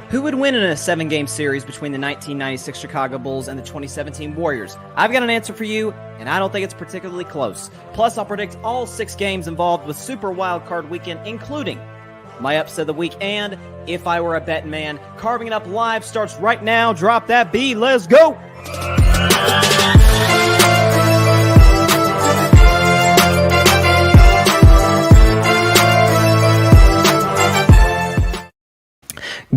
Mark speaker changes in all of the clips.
Speaker 1: Who would win in a 7-game series between the 1996 Chicago Bulls and the 2017 Warriors? I've got an answer for you, and I don't think it's particularly close. Plus, I'll predict all 6 games involved with Super Wild Card Weekend, including my upset of the week and if I were a betting man. Carving It Up Live starts right now. Drop that beat. Let's go!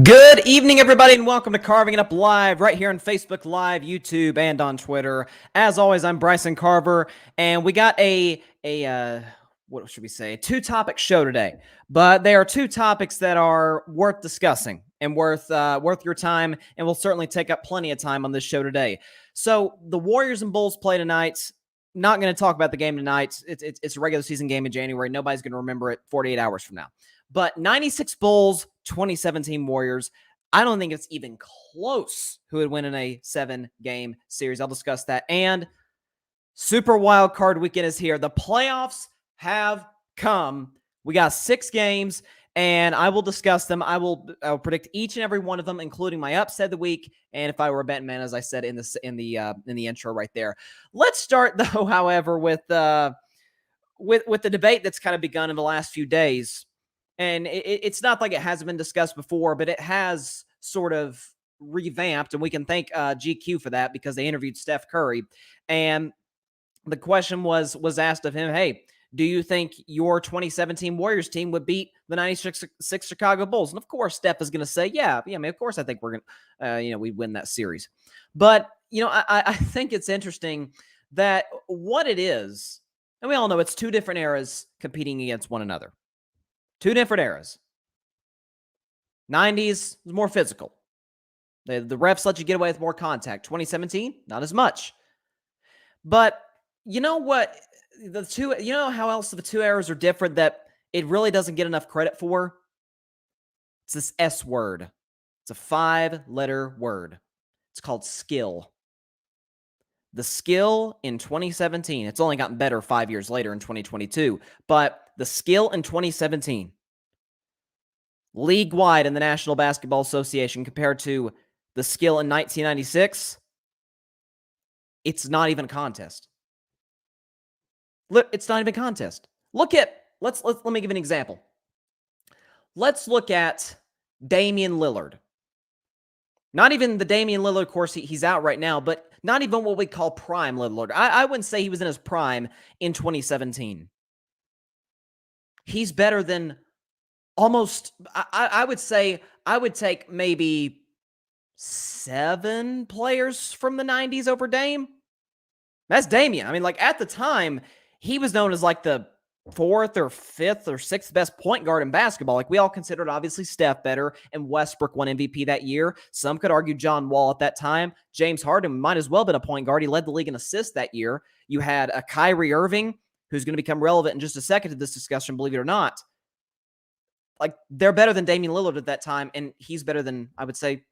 Speaker 1: Good evening, everybody, and welcome to Carving It Up Live right here on Facebook Live, YouTube, and on Twitter. As always, I'm Bryson Carver, and we got what should we say, a 2-topic show today. But they are 2 topics that are worth discussing and worth your time, and will certainly take up plenty of time on this show today. So the Warriors and Bulls play tonight. Not going to talk about the game tonight. It's a regular season game in January. Nobody's going to remember it 48 hours from now. But 96 Bulls, 2017 Warriors, I don't think it's even close who would win in a 7-game series. I'll discuss that. And Super Wild Card Weekend is here. The playoffs have come. We got 6 games, and I will discuss them. I will predict each and every one of them, including my upset of the week, and if I were a betting man, as I said in the intro right there. Let's start though, however, with the debate that's kind of begun in the last few days. And it's not like it hasn't been discussed before, but it has sort of revamped, and we can thank GQ for that because they interviewed Steph Curry. And the question was asked of him, hey, do you think your 2017 Warriors team would beat the 96 Chicago Bulls? And of course, Steph is going to say, yeah, I mean, of course I think we're going to, we'd win that series. But, I think it's interesting that what it is, and we all know it's 2 different eras competing against one another. 2 different eras. 90s was more physical. The refs let you get away with more contact. 2017, not as much. But you know what? How else the 2 eras are different that it really doesn't get enough credit for? It's this S word. It's a 5-letter word. It's called skill. The skill in 2017, it's only gotten better 5 years later in 2022, but the skill in 2017, league-wide in the National Basketball Association compared to the skill in 1996, it's not even a contest. Look, it's not even a contest. Let me give an example. Let's look at Damien Lillard. Not even the Damien Lillard, of course, he's out right now, but not even what we call prime Lillard. I wouldn't say he was in his prime in 2017. He's better than almost, I would say, I would take maybe 7 players from the 90s over Dame. That's Damien. I mean, like at the time, he was known as like the 4th or 5th or 6th best point guard in basketball. Like we all considered obviously Steph better, and Westbrook won MVP that year. Some could argue John Wall at that time. James Harden might as well have been a point guard. He led the league in assists that year. You had a Kyrie Irving, who's going to become relevant in just a second to this discussion, believe it or not. Like they're better than Damian Lillard at that time, and he's better than, I would say,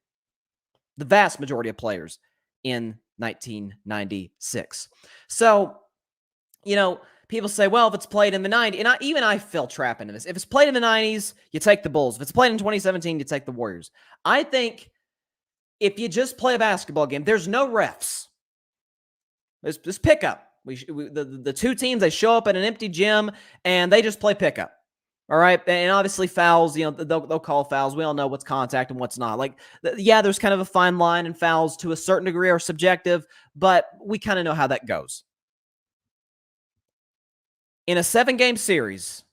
Speaker 1: the vast majority of players in 1996. So, people say, well, if it's played in the 90s, and even I fell trap into this. If it's played in the 90s, you take the Bulls. If it's played in 2017, you take the Warriors. I think if you just play a basketball game, there's no refs. There's pickup. The 2 teams, they show up at an empty gym, and they just play pickup. All right? And obviously fouls, they'll call fouls. We all know what's contact and what's not. Like, yeah, there's kind of a fine line, and fouls to a certain degree are subjective, but we kind of know how that goes. In a 7-game series,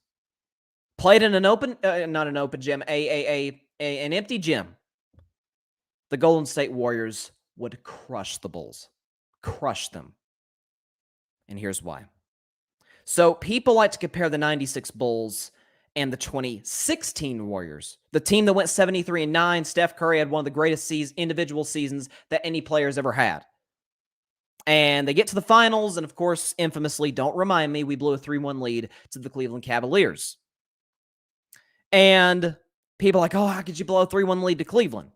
Speaker 1: played in an open, not an open gym, an empty gym, the Golden State Warriors would crush the Bulls. Crush them. And here's why. So people like to compare the 96 Bulls and the 2016 Warriors, the team that went 73-9. Steph Curry had one of the greatest individual seasons that any player's ever had. And they get to the finals, and of course, infamously, don't remind me, we blew a 3-1 lead to the Cleveland Cavaliers. And people are like, oh, how could you blow a 3-1 lead to Cleveland?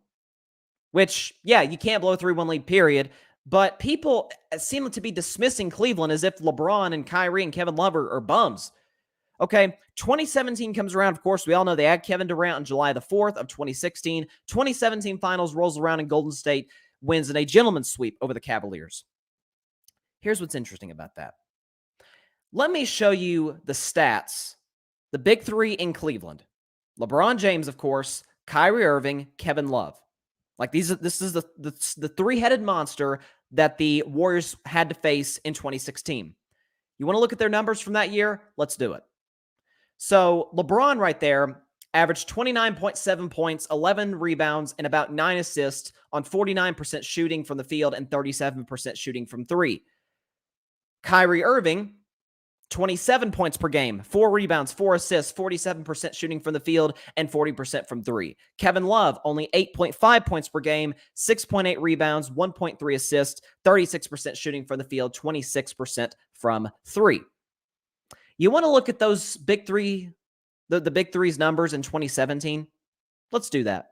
Speaker 1: Which, yeah, you can't blow a 3-1 lead, period. But people seem to be dismissing Cleveland as if LeBron and Kyrie and Kevin Love are bums. Okay, 2017 comes around. Of course, we all know they had Kevin Durant on July the 4th of 2016. 2017 finals rolls around and Golden State wins in a gentleman's sweep over the Cavaliers. Here's what's interesting about that. Let me show you the stats. The big three in Cleveland. LeBron James, of course, Kyrie Irving, Kevin Love. Like this is the three-headed monster that the Warriors had to face in 2016. You want to look at their numbers from that year? Let's do it. So LeBron right there averaged 29.7 points, 11 rebounds, and about 9 assists on 49% shooting from the field and 37% shooting from three. Kyrie Irving, 27 points per game, 4 rebounds, 4 assists, 47% shooting from the field, and 40% from three. Kevin Love, only 8.5 points per game, 6.8 rebounds, 1.3 assists, 36% shooting from the field, 26% from three. You want to look at those big three, the big three's numbers in 2017? Let's do that.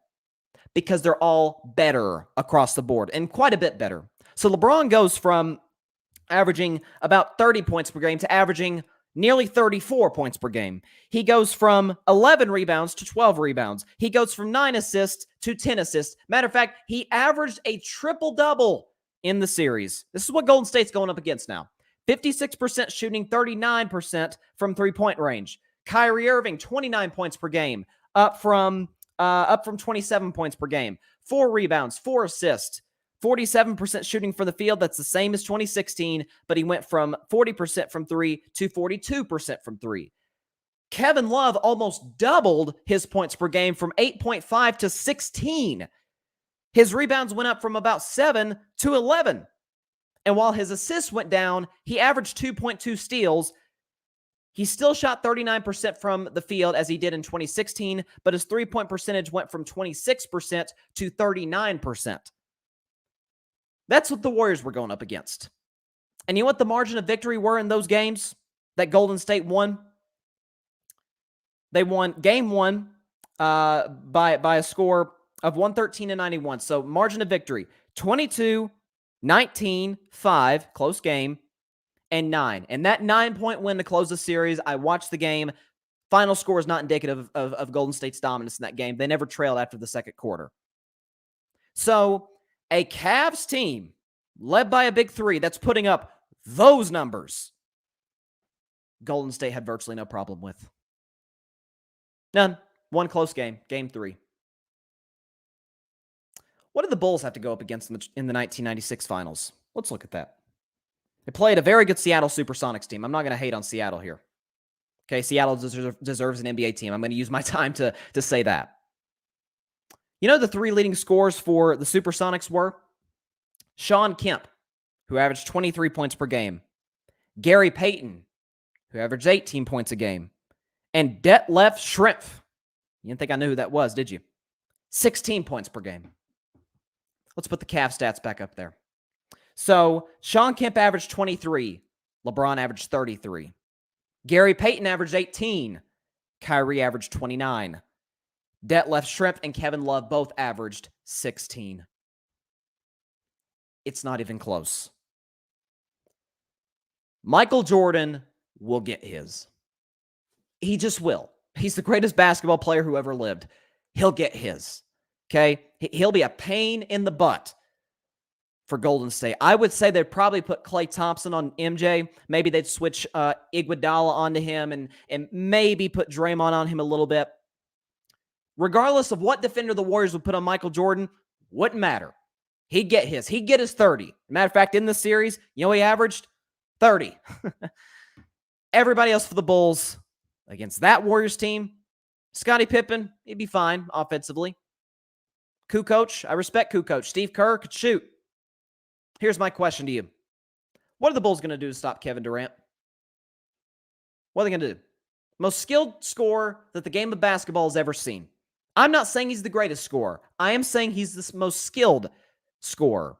Speaker 1: Because they're all better across the board and quite a bit better. So LeBron goes from averaging about 30 points per game to averaging nearly 34 points per game. He goes from 11 rebounds to 12 rebounds. He goes from 9 assists to 10 assists. Matter of fact, he averaged a triple-double in the series. This is what Golden State's going up against now. 56% shooting, 39% from three-point range. Kyrie Irving, 29 points per game, up from 27 points per game. 4 rebounds, 4 assists, 47% shooting from the field. That's the same as 2016, but he went from 40% from three to 42% from three. Kevin Love almost doubled his points per game from 8.5 to 16. His rebounds went up from about 7 to 11. And while his assists went down, he averaged 2.2 steals. He still shot 39% from the field as he did in 2016, but his three-point percentage went from 26% to 39%. That's what the Warriors were going up against. And you know what the margin of victory were in those games that Golden State won? They won game one by a score of 113-91. So margin of victory, 22, 19, 5, close game, and 9. And that 9-point win to close the series, I watched the game. Final score is not indicative of Golden State's dominance in that game. They never trailed after the second quarter. So a Cavs team led by a big three that's putting up those numbers, Golden State had virtually no problem with. None. One close game, game 3. What did the Bulls have to go up against in the 1996 finals? Let's look at that. They played a very good Seattle Supersonics team. I'm not going to hate on Seattle here. Okay, Seattle deserves an NBA team. I'm going to use my time to say that. You know the 3 leading scorers for the Supersonics were? Sean Kemp, who averaged 23 points per game. Gary Payton, who averaged 18 points a game. And Detlef Schrempf. You didn't think I knew who that was, did you? 16 points per game. Let's put the Cavs stats back up there. So, Sean Kemp averaged 23. LeBron averaged 33. Gary Payton averaged 18. Kyrie averaged 29. Detlef Schrempf and Kevin Love both averaged 16. It's not even close. Michael Jordan will get his. He just will. He's the greatest basketball player who ever lived. He'll get his. Okay? He'll be a pain in the butt for Golden State. I would say they'd probably put Klay Thompson on MJ. Maybe they'd switch Iguodala onto him and maybe put Draymond on him a little bit. Regardless of what defender the Warriors would put on Michael Jordan, wouldn't matter. He'd get his. He'd get his 30. Matter of fact, in this series, you know he averaged? 30. Everybody else for the Bulls against that Warriors team, Scottie Pippen, he'd be fine offensively. Kukoc, I respect Kukoc. Steve Kerr could shoot. Here's my question to you. What are the Bulls going to do to stop Kevin Durant? What are they going to do? Most skilled scorer that the game of basketball has ever seen. I'm not saying he's the greatest scorer. I am saying he's the most skilled scorer.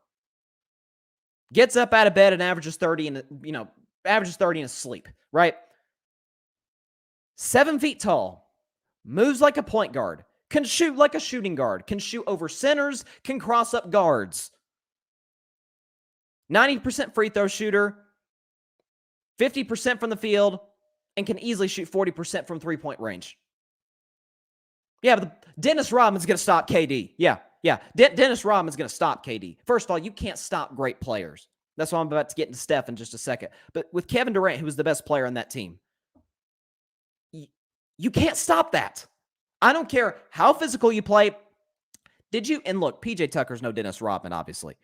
Speaker 1: Gets up out of bed and averages 30 in his sleep, right? 7 feet tall, moves like a point guard, can shoot like a shooting guard, can shoot over centers, can cross up guards. 90% free throw shooter, 50% from the field, and can easily shoot 40% from three-point range. Yeah, but Dennis Rodman's going to stop KD. Yeah. Dennis Rodman's going to stop KD. First of all, you can't stop great players. That's why I'm about to get into Steph in just a second. But with Kevin Durant, who was the best player on that team, you can't stop that. I don't care how physical you play. Did you? And look, PJ Tucker's no Dennis Rodman, obviously.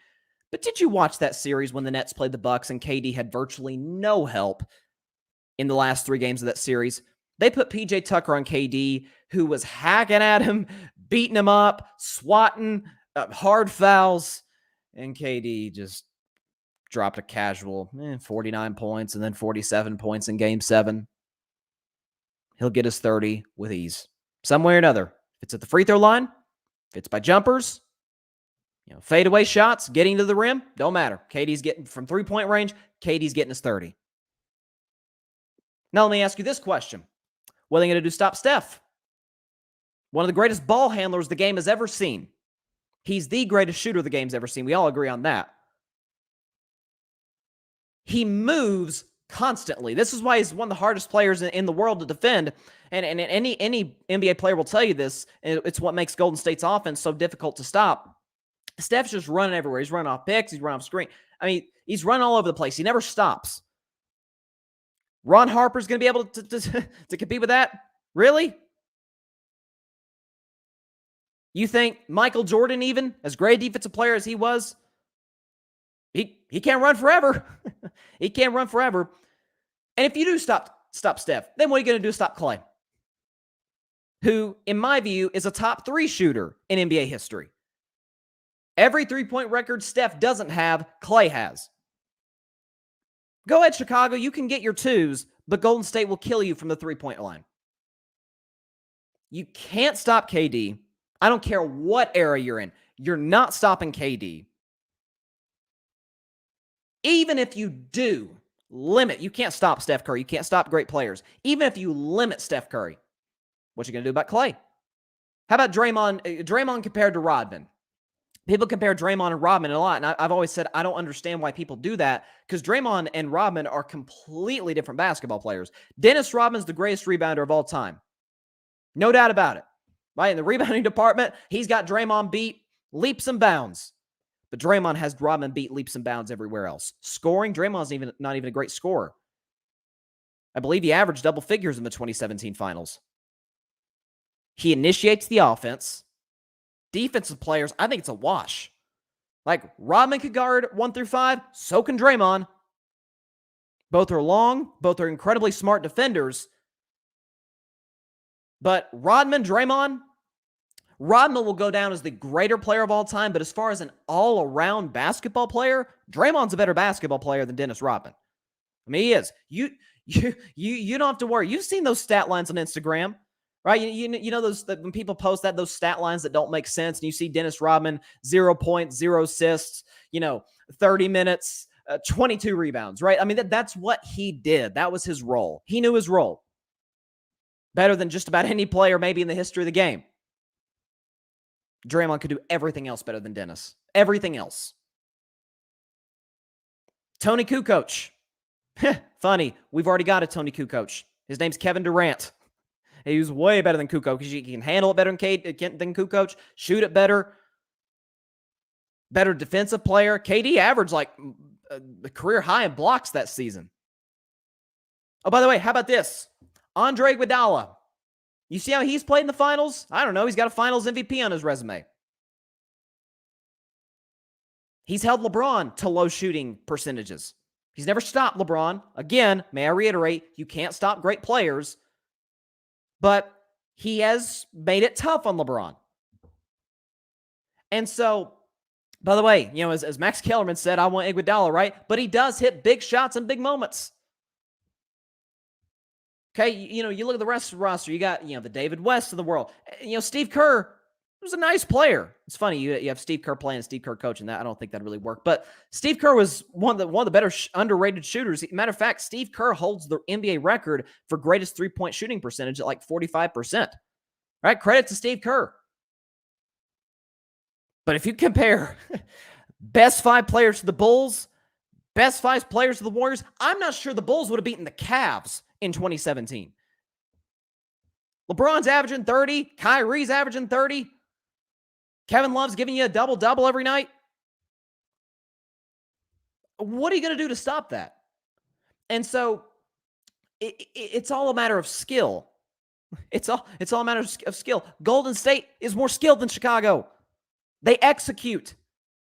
Speaker 1: But did you watch that series when the Nets played the Bucks and KD had virtually no help in the last 3 games of that series? They put PJ Tucker on KD, who was hacking at him, beating him up, swatting, hard fouls, and KD just dropped a casual 49 points and then 47 points in Game 7. He'll get his 30 with ease. Some way or another. If it's at the free throw line, if it's by jumpers, fadeaway shots, getting to the rim, don't matter. KD's getting from three-point range, KD's getting his 30. Now let me ask you this question. What are they going to do to stop Steph? One of the greatest ball handlers the game has ever seen. He's the greatest shooter the game's ever seen. We all agree on that. He moves constantly. This is why he's one of the hardest players in the world to defend. And any NBA player will tell you this. It's what makes Golden State's offense so difficult to stop. Steph's just running everywhere. He's running off picks. He's running off screen. I mean, he's running all over the place. He never stops. Ron Harper's going to be able to compete with that? Really? You think Michael Jordan, even as great a defensive player as he was, he can't run forever. He can't run forever. And if you do stop Steph, then what are you going to do to stop Clay? Who, in my view, is a top 3 shooter in NBA history. Every three-point record Steph doesn't have, Clay has. Go ahead, Chicago. You can get your 2s, but Golden State will kill you from the three-point line. You can't stop KD. I don't care what era you're in. You're not stopping KD. Even if you do limit, you can't stop Steph Curry. You can't stop great players. Even if you limit Steph Curry, what you going to do about Clay? How about Draymond? Draymond compared to Rodman. People compare Draymond and Rodman a lot, and I've always said I don't understand why people do that, because Draymond and Rodman are completely different basketball players. Dennis Rodman's the greatest rebounder of all time. No doubt about it. Right? In the rebounding department, he's got Draymond beat leaps and bounds. But Draymond has Rodman beat leaps and bounds everywhere else. Scoring, Draymond's not even a great scorer. I believe he averaged double figures in the 2017 finals. He initiates the offense. Defensive players, I think it's a wash. Like, Rodman could guard 1 through 5, so can Draymond. Both are long, both are incredibly smart defenders. But Rodman will go down as the greater player of all time, but as far as an all-around basketball player, Draymond's a better basketball player than Dennis Rodman. I mean, he is. You don't have to worry. You've seen those stat lines on Instagram, right? You know those when people post those stat lines that don't make sense, and you see Dennis Rodman 0 points, 0 assists, 30 minutes, 22 rebounds, right? I mean, that's what he did. That was his role. He knew his role better than just about any player maybe in the history of the game. Draymond could do everything else better than Dennis. Everything else. Tony Kukoc. Funny. We've already got a Tony Kukoc. His name's Kevin Durant. He was way better than Kukoc because he can handle it better than Kukoc, shoot it better. Better defensive player. KD averaged like a career high in blocks that season. Oh, by the way, how about this? Andre Iguodala. You see how he's played in the finals? I don't know. He's got a finals MVP on his resume. He's held LeBron to low shooting percentages. He's never stopped LeBron. Again, may I reiterate, you can't stop great players, but he has made it tough on LeBron. And so, by the way, as Max Kellerman said, I want Iguodala, right? But he does hit big shots in big moments. Okay, you look at the rest of the roster. You got, the David West of the world. Steve Kerr was a nice player. It's funny, you have Steve Kerr playing, Steve Kerr coaching. That I don't think that really worked. But Steve Kerr was one of the better underrated shooters. Matter of fact, Steve Kerr holds the NBA record for greatest three-point shooting percentage at like 45%. Right? Credit to Steve Kerr. But if you compare best 5 players to the Bulls, best 5 players to the Warriors, I'm not sure the Bulls would have beaten the Cavs in 2017. LeBron's averaging 30. Kyrie's averaging 30. Kevin Love's giving you a double-double every night. What are you going to do to stop that? And so it's all a matter of skill. It's all a matter of skill. Golden State is more skilled than Chicago. They execute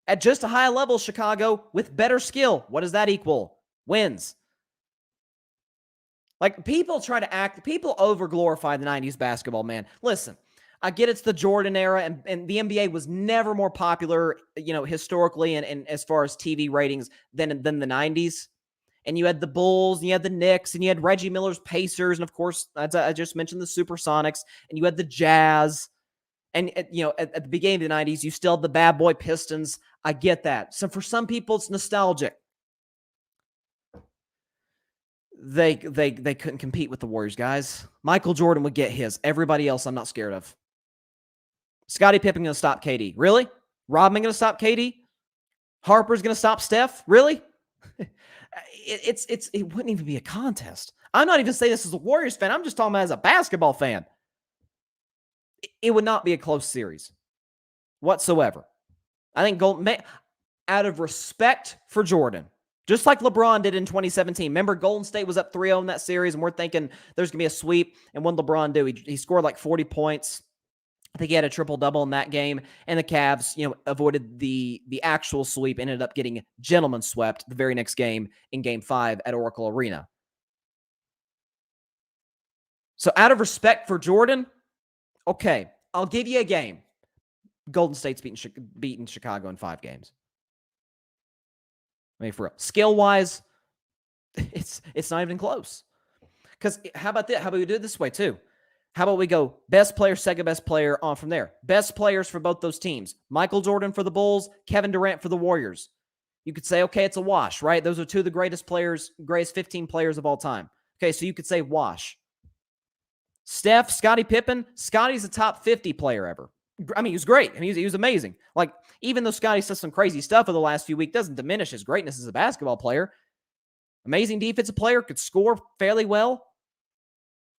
Speaker 1: at just a high level, Chicago, with better skill. What does that equal? Wins. Like, people over-glorify the 90s basketball, man. Listen, I get it's the Jordan era, and the NBA was never more popular, historically and as far as TV ratings than the 90s. And you had the Bulls, and you had the Knicks, and you had Reggie Miller's Pacers, and of course, as I just mentioned, the Supersonics, and you had the Jazz. And, at the beginning of the 90s, you still had the bad boy Pistons. I get that. So for some people, it's nostalgic. They couldn't compete with the Warriors, guys. Michael Jordan would get his. Everybody else, I'm not scared of. Scottie Pippen going to stop KD. Really? Rodman going to stop KD? Harper's going to stop Steph? Really? It wouldn't even be a contest. I'm not even saying this as a Warriors fan. I'm just talking about as a basketball fan. It would not be a close series whatsoever. I think out of respect for Jordan, just like LeBron did in 2017. Remember, Golden State was up 3-0 in that series, and we're thinking there's going to be a sweep. And what did LeBron do? He scored like 40 points. I think he had a triple-double in that game. And the Cavs, avoided the actual sweep, ended up getting gentlemen swept the very next game in Game 5 at Oracle Arena. So out of respect for Jordan, okay, I'll give you a game. Golden State's beaten Chicago in 5 games. I mean, for real. Skill-wise, it's not even close. Because how about this? How about we do it this way, too? How about we go best player, second best player, on from there? Best players for both those teams. Michael Jordan for the Bulls, Kevin Durant for the Warriors. You could say, okay, it's a wash, right? Those are two of the greatest 15 players of all time. Okay, so you could say wash. Steph, Scottie Pippen. Scotty's a top 50 player ever. I mean, he was great. I mean, he was amazing. Like, even though Scotty said some crazy stuff over the last few weeks, doesn't diminish his greatness as a basketball player. Amazing defensive player, could score fairly well.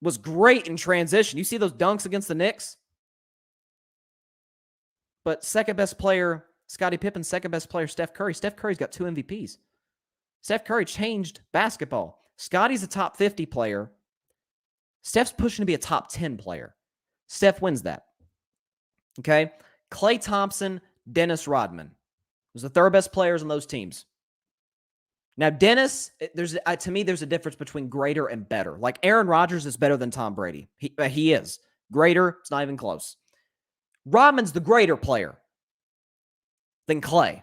Speaker 1: Was great in transition. You see those dunks against the Knicks? But second best player, Scottie Pippen. Second best player, Steph Curry. Steph Curry's got 2 MVPs. Steph Curry changed basketball. Scotty's a top 50 player. Steph's pushing to be a top 10 player. Steph wins that. Okay? Klay Thompson, Dennis Rodman was the third best players on those teams. Now, Dennis, to me, there's a difference between greater and better. Like, Aaron Rodgers is better than Tom Brady. He is. Greater, it's not even close. Rodman's the greater player than Klay.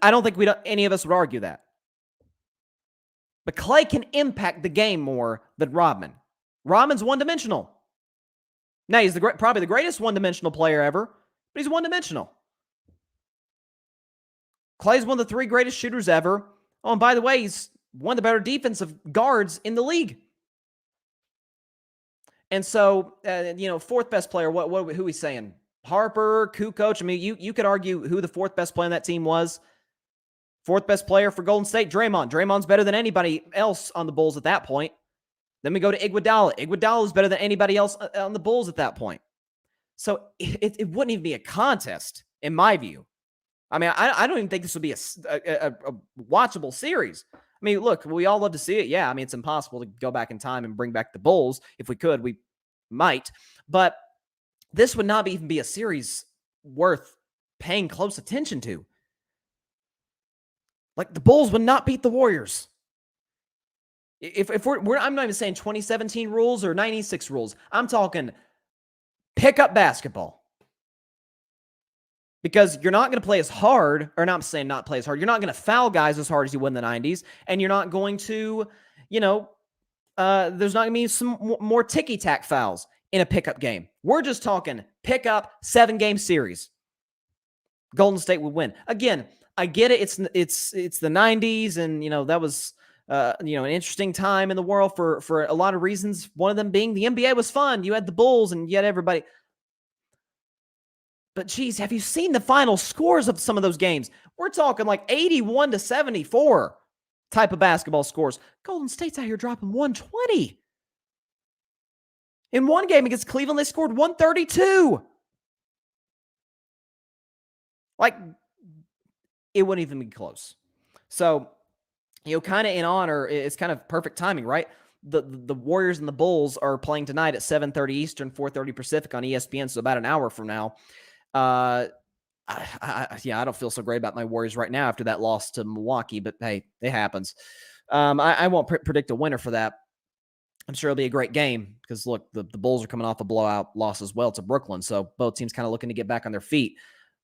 Speaker 1: I don't think any of us would argue that. But Klay can impact the game more than Rodman. Rodman's one-dimensional. Now, he's probably the greatest one-dimensional player ever, but he's one-dimensional. Klay's one of the 3 greatest shooters ever. Oh, and by the way, he's one of the better defensive guards in the league. And so, fourth best player, who are we saying? Harper, Kukoc. I mean, you could argue who the fourth best player on that team was. Fourth best player for Golden State, Draymond. Draymond's better than anybody else on the Bulls at that point. Then we go to Iguodala. Iguodala is better than anybody else on the Bulls at that point. So it wouldn't even be a contest, in my view. I mean, I don't even think this would be a watchable series. I mean, look, we all love to see it. Yeah, I mean, it's impossible to go back in time and bring back the Bulls. If we could, we might. But this would not even be a series worth paying close attention to. Like, the Bulls would not beat the Warriors. If we're I'm not even saying 2017 rules or 96 rules. I'm talking pickup basketball. Because you're not going to play as hard, or not saying not play as hard. You're not going to foul guys as hard as you would in the 90s. And you're not going to, there's not going to be some more ticky-tack fouls in a pickup game. We're just talking pickup 7-game series. Golden State would win. Again, I get it. It's the 90s, and, that was, an interesting time in the world for a lot of reasons. One of them being the NBA was fun. You had the Bulls, and you had everybody. But, geez, have you seen the final scores of some of those games? We're talking like 81-74 type of basketball scores. Golden State's out here dropping 120. In one game against Cleveland, they scored 132. Like, it wouldn't even be close. So, kind of in honor, it's kind of perfect timing, right? The Warriors and the Bulls are playing tonight at 7:30 Eastern, 4:30 Pacific on ESPN, so about an hour from now. I don't feel so great about my Warriors right now after that loss to Milwaukee, but hey, it happens. I won't predict a winner for that. I'm sure it'll be a great game because, look, the Bulls are coming off a blowout loss as well to Brooklyn, so both teams kind of looking to get back on their feet.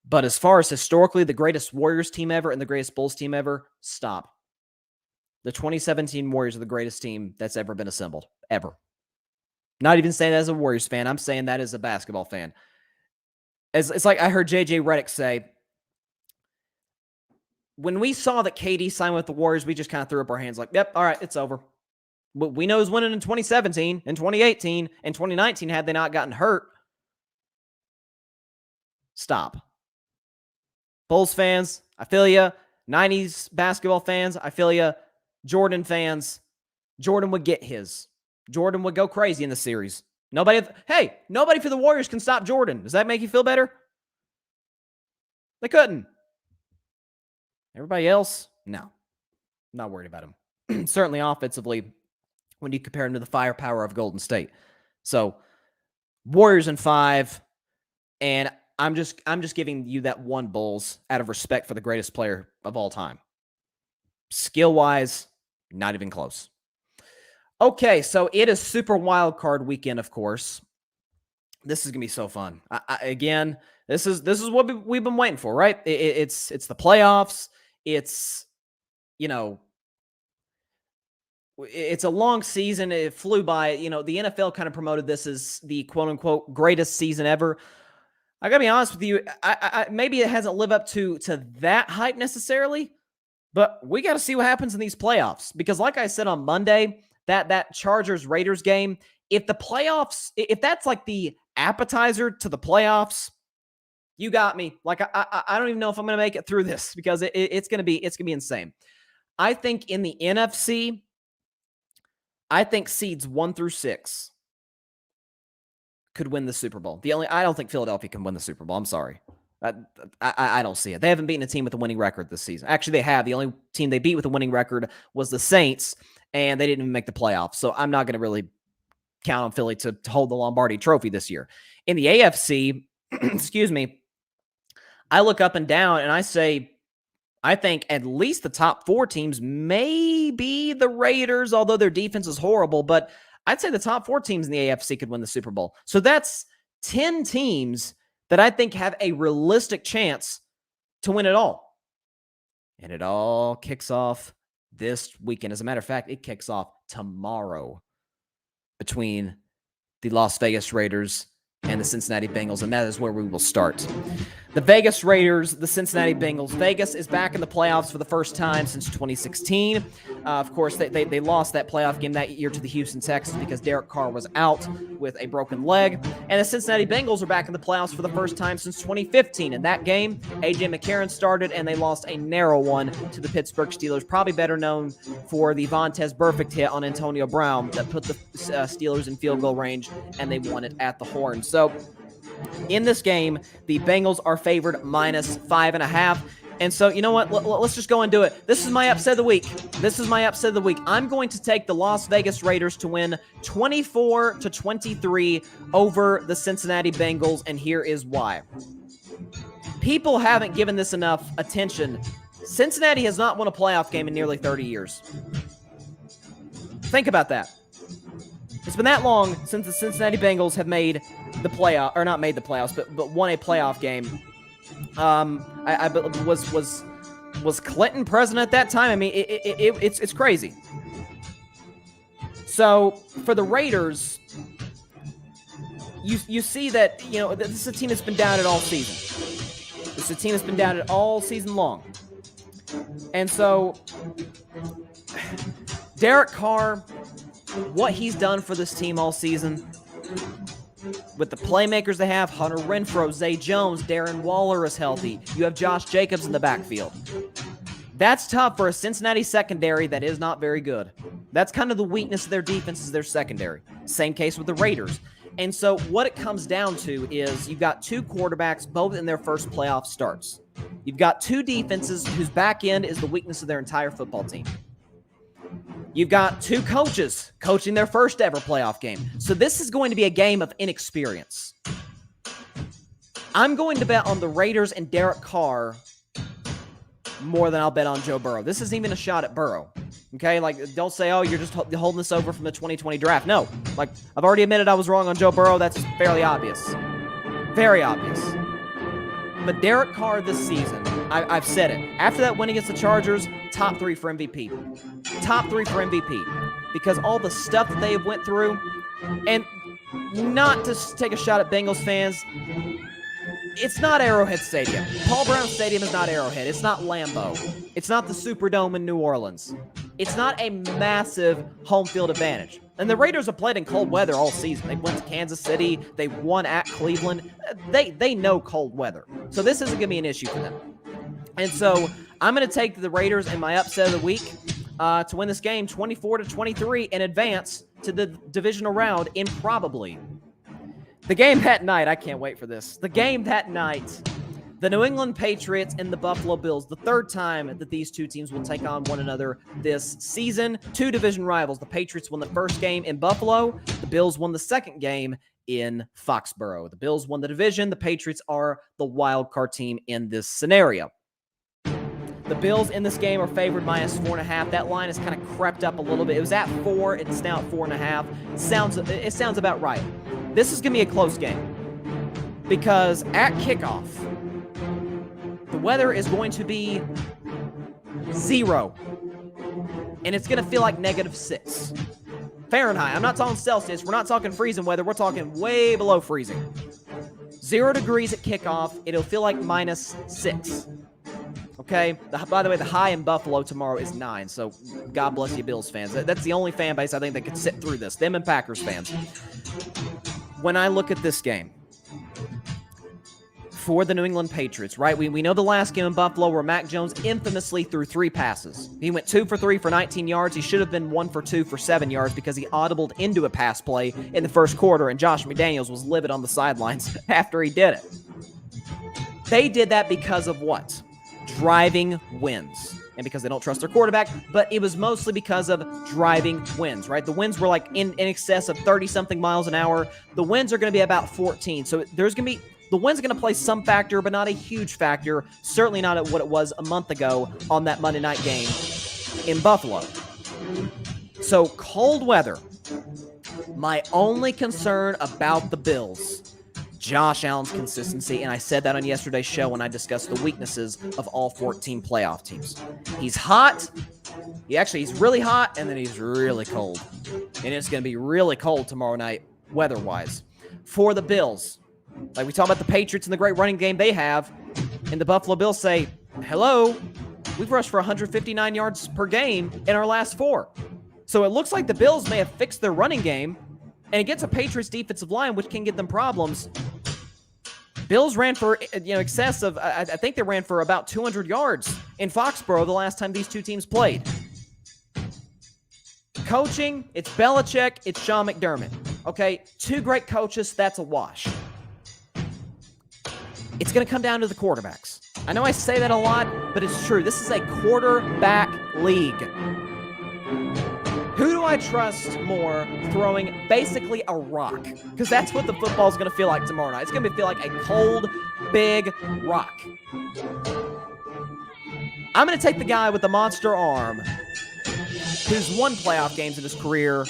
Speaker 1: But as far as historically the greatest Warriors team ever and the greatest Bulls team ever, stop. The 2017 Warriors are the greatest team that's ever been assembled, ever. Not even saying that as a Warriors fan. I'm saying that as a basketball fan. It's like I heard JJ Redick say, when we saw that KD signed with the Warriors, we just kind of threw up our hands like, yep, all right, it's over. But we know who's winning in 2017, and 2018, and 2019 had they not gotten hurt. Stop. Bulls fans, I feel you. 90s basketball fans, I feel you. Jordan fans, Jordan would get his. Jordan would go crazy in the series. Nobody for the Warriors can stop Jordan. Does that make you feel better? They couldn't. Everybody else, no. Not worried about him. Certainly offensively, when you compare him to the firepower of Golden State. So, Warriors in 5, and I'm just giving you that one Bulls out of respect for the greatest player of all time. Skill-wise, not even close. Okay, so it is Super Wild Card weekend, of course. This is gonna be so fun. Again, this is what we've been waiting for, right? It's the playoffs. It's it's a long season. It flew by. The NFL kind of promoted this as the quote unquote greatest season ever. I gotta be honest with you. I maybe it hasn't lived up to that hype necessarily, but we got to see what happens in these playoffs because, like I said on Monday, that Chargers-Raiders game, if that's like the appetizer to the playoffs, you got me. Like I don't even know if I'm going to make it through this because it's going to be insane. I think in the NFC, I think seeds 1 through 6 could win the Super Bowl. I don't think Philadelphia can win the Super Bowl. I'm sorry. I don't see it. They haven't beaten a team with a winning record this season. Actually, they have. The only team they beat with a winning record was the Saints, and they didn't even make the playoffs. So I'm not going to really count on Philly to hold the Lombardi Trophy this year. In the AFC, excuse me, I look up and down, and I say I think at least the top 4 teams may be the Raiders, although their defense is horrible, but I'd say the top 4 teams in the AFC could win the Super Bowl. So that's 10 teams that I think have a realistic chance to win it all. And it all kicks off this weekend. As a matter of fact, it kicks off tomorrow between the Las Vegas Raiders and the Cincinnati Bengals, and that is where we will start. The Vegas Raiders, the Cincinnati Bengals. Vegas is back in the playoffs for the first time since 2016. Of course, they lost that playoff game that year to the Houston Texans because Derek Carr was out with a broken leg. And the Cincinnati Bengals are back in the playoffs for the first time since 2015. In that game, A.J. McCarron started, and they lost a narrow one to the Pittsburgh Steelers, probably better known for the Vontaze Burfict hit on Antonio Brown that put the Steelers in field goal range, and they won it at the Horn. So, in this game, the Bengals are favored -5.5. And so, you know what? Let's just go and do it. This is my upset of the week. I'm going to take the Las Vegas Raiders to win 24-23 over the Cincinnati Bengals, and here is why. People haven't given this enough attention. Cincinnati has not won a playoff game in nearly 30 years. Think about that. It's been that long since the Cincinnati Bengals have made the playoff, or not made the playoffs, but won a playoff game. Was Clinton president at that time? I mean, it's crazy. So for the Raiders, you see that this is a team that's been down it all season. This is a team that's been down it all season long, and so Derek Carr. What he's done for this team all season, with the playmakers they have, Hunter Renfrow, Zay Jones, Darren Waller is healthy. You have Josh Jacobs in the backfield. That's tough for a Cincinnati secondary that is not very good. That's kind of the weakness of their defense is their secondary. Same case with the Raiders. And so what it comes down to is you've got two quarterbacks, both in their first playoff starts. You've got two defenses whose back end is the weakness of their entire football team. You've got two coaches coaching their first ever playoff game. So this is going to be a game of inexperience. I'm going to bet on the Raiders and Derek Carr more than I'll bet on Joe Burrow. This isn't even a shot at Burrow. Okay, like, don't say, oh, you're just holding this over from the 2020 draft. No, like, I've already admitted I was wrong on Joe Burrow. That's fairly obvious. Very obvious. But Derek Carr this season, I've said it. After that win against the Chargers, top 3 for MVP. Top 3 for MVP. Because all the stuff that they have went through, and not to take a shot at Bengals fans, it's not Arrowhead Stadium. Paul Brown Stadium is not Arrowhead. It's not Lambeau. It's not the Superdome in New Orleans. It's not a massive home field advantage. And the Raiders have played in cold weather all season. They went to Kansas City. They won at Cleveland. They know cold weather. So this isn't going to be an issue for them. And so I'm going to take the Raiders in my upset of the week to win this game 24-23 and advance to the divisional round improbably. The game that night, I can't wait for this. The game that night, the New England Patriots and the Buffalo Bills, the third time that these two teams will take on one another this season. Two division rivals. The Patriots won the first game in Buffalo. The Bills won the second game in Foxborough. The Bills won the division. The Patriots are the wild card team in this scenario. The Bills in this game are favored -4.5. That line has kind of crept up a little bit. It was at 4. It's now at 4.5. It sounds about right. This is going to be a close game because at kickoff, the weather is going to be 0, and it's going to feel like -6 Fahrenheit. I'm not talking Celsius. We're not talking freezing weather. We're talking way below freezing. 0 degrees at kickoff. It'll feel like -6. Okay? By the way, the high in Buffalo tomorrow is 9, so God bless you, Bills fans. That's the only fan base I think that could sit through this. Them and Packers fans. When I look at this game, for the New England Patriots, right? We know the last game in Buffalo where Mac Jones infamously threw 3 passes. He went 2 for 3 for 19 yards. He should have been 1 for 2 for 7 yards because he audibled into a pass play in the first quarter, and Josh McDaniels was livid on the sidelines after he did it. They did that because of what? Driving wins. And because they don't trust their quarterback, but it was mostly because of driving winds, right? The winds were like in excess of 30-something miles an hour. The winds are going to be about 14. So there's going to be, the wind's going to play some factor, but not a huge factor. Certainly not at what it was a month ago on that Monday night game in Buffalo. So cold weather. My only concern about the Bills, Josh Allen's consistency, and I said that on yesterday's show when I discussed the weaknesses of all 14 playoff teams. He's hot. He's really hot, and then he's really cold. And it's going to be really cold tomorrow night, weather-wise. For the Bills, like we talk about the Patriots and the great running game they have, and the Buffalo Bills say, hello, we've rushed for 159 yards per game in our last 4. So it looks like the Bills may have fixed their running game, and against a Patriots defensive line, which can get them problems. Bills ran for, excess of, I think they ran for about 200 yards in Foxborough the last time these two teams played. Coaching, it's Belichick, it's Sean McDermott. Okay, 2 great coaches, that's a wash. It's going to come down to the quarterbacks. I know I say that a lot, but it's true. This is a quarterback league. Who do I trust more throwing basically a rock? Because that's what the football is going to feel like tomorrow night. It's going to feel like a cold, big rock. I'm going to take the guy with the monster arm who's won playoff games in his career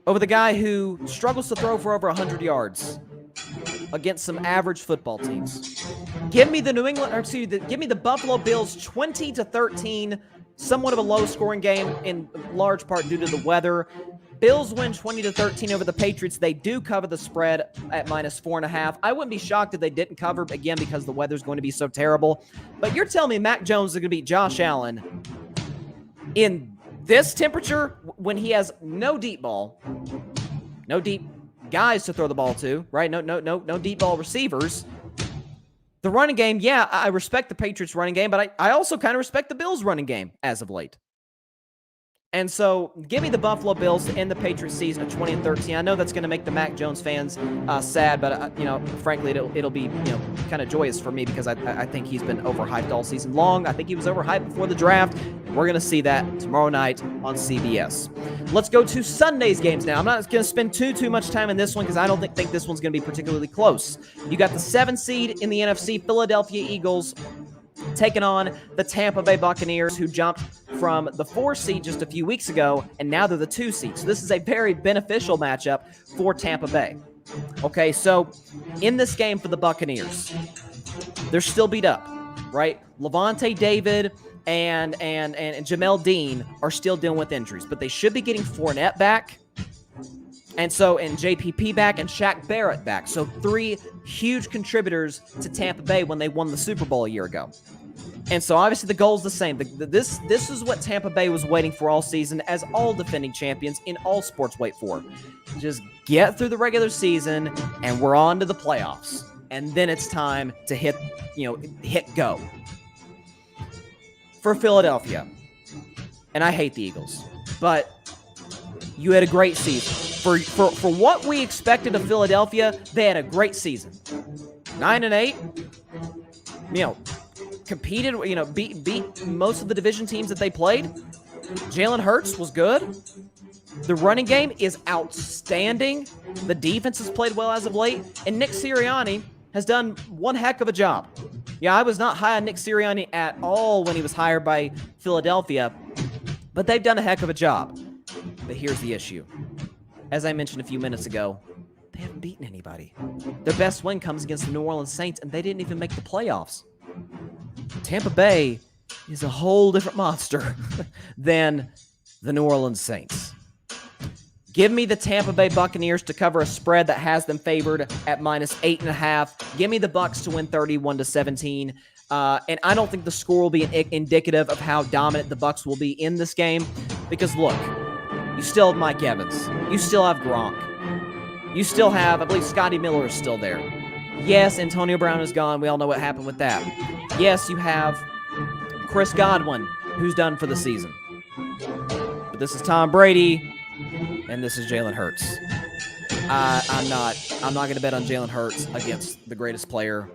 Speaker 1: over the guy who struggles to throw for over 100 yards against some average football teams. Give me the give me the Buffalo Bills 20-13. Somewhat of a low-scoring game in large part due to the weather. Bills win 20-13 over the Patriots. They do cover the spread at -4.5. I wouldn't be shocked if they didn't cover, again, because the weather's going to be so terrible. But you're telling me Mac Jones is going to beat Josh Allen in this temperature when he has no deep ball, no deep guys to throw the ball to, right? No deep ball receivers. The running game, yeah, I respect the Patriots running game, but I also kind of respect the Bills running game as of late. And so, give me the Buffalo Bills to end the Patriots season at 20-13. I know that's going to make the Mac Jones fans sad, but frankly, it'll be kind of joyous for me because I think he's been overhyped all season long. I think he was overhyped before the draft. And we're going to see that tomorrow night on CBS. Let's go to Sunday's games now. I'm not going to spend too much time in this one because I don't think this one's going to be particularly close. You got the 7 seed in the NFC, Philadelphia Eagles, taking on the Tampa Bay Buccaneers, who jumped from the 4 seed just a few weeks ago, and now they're the 2 seed. So this is a very beneficial matchup for Tampa Bay. Okay, so in this game for the Buccaneers, they're still beat up, right? Levante David and Jamel Dean are still dealing with injuries, but they should be getting Fournette back, and JPP back, and Shaq Barrett back. So 3 huge contributors to Tampa Bay when they won the Super Bowl a year ago. And so obviously the goal is the same. This is what Tampa Bay was waiting for all season, as all defending champions in all sports wait for. Just get through the regular season, and we're on to the playoffs. And then it's time to hit go. For Philadelphia, and I hate the Eagles, but you had a great season. For what we expected of Philadelphia, they had a great season. 9-8. Competed, beat most of the division teams that they played. Jalen Hurts was good. The running game is outstanding. The defense has played well as of late. And Nick Sirianni has done one heck of a job. Yeah, I was not high on Nick Sirianni at all when he was hired by Philadelphia, but they've done a heck of a job. But here's the issue. As I mentioned a few minutes ago, they haven't beaten anybody. Their best win comes against the New Orleans Saints, and they didn't even make the playoffs. Tampa Bay is a whole different monster than the New Orleans Saints. Give me the Tampa Bay Buccaneers to cover a spread that has them favored at -8.5. Give me the Bucs to win 31-17. And I don't think the score will be indicative of how dominant the Bucs will be in this game. Because look, you still have Mike Evans. You still have Gronk. You still have, I believe Scotty Miller is still there. Yes, Antonio Brown is gone. We all know what happened with that. Yes, you have Chris Godwin, who's done for the season. But this is Tom Brady, and this is Jalen Hurts. I'm not going to bet on Jalen Hurts against the greatest player